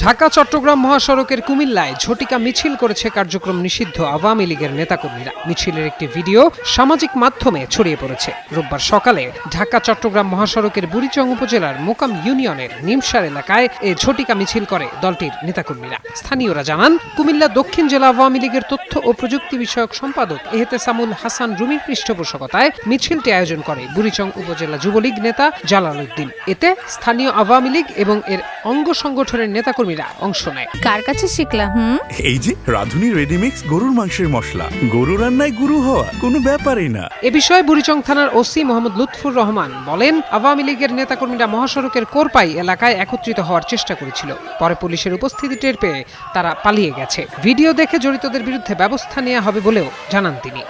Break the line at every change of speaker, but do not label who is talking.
ঢাকা চট্টগ্রাম মহাসড়কের কুমিল্লায় ঝটিকা মিছিল করেছে কার্যক্রম নিষিদ্ধ আওয়ামী লীগের নেতাকর্মীরা। মিছিলের একটি ভিডিও সামাজিক মাধ্যমে ছড়িয়ে পড়েছে। রোববার সকালে ঢাকা চট্টগ্রাম মহাসড়কের বুড়িচং উপজেলার মোকাম ইউনিয়নের নিমসার এলাকায় এ ঝটিকা মিছিল করে দলটির নেতাকর্মীরা। স্থানীয়রা জানান, কুমিল্লা দক্ষিণ জেলা আওয়ামী লীগের তথ্য ও প্রযুক্তি বিষয়ক সম্পাদক এহতেসামুল হাসান রুমির পৃষ্ঠপোষকতায় মিছিলটি আয়োজন করে বুড়িচং উপজেলা যুবলীগ নেতা জালাল উদ্দিন। এতে স্থানীয় আওয়ামী লীগ এবং এর অঙ্গ সংগঠনের নেতাকর্মীরা অংশ নেয়।
কার কাছে শিখলা?
এই যে রাধুনী রেডিমিক্স গরুর মাংসের মশলা, গরু রান্নায় গুরু হওয়া কোনো ব্যাপারই না।
এ বিষয়ে বুড়িচং থানার ওসি মোহাম্মদ লুৎফুর রহমান বলেন, আওয়ামী লীগের নেতাকর্মীরা মহাসড়কের কোরপাই এলাকায় একত্রিত হওয়ার চেষ্টা করেছিল। পরে পুলিশের উপস্থিতি টের পেয়ে তারা পালিয়ে গেছে। ভিডিও দেখে জড়িতদের বিরুদ্ধে ব্যবস্থা নেওয়া হবে বলেও জানান তিনি।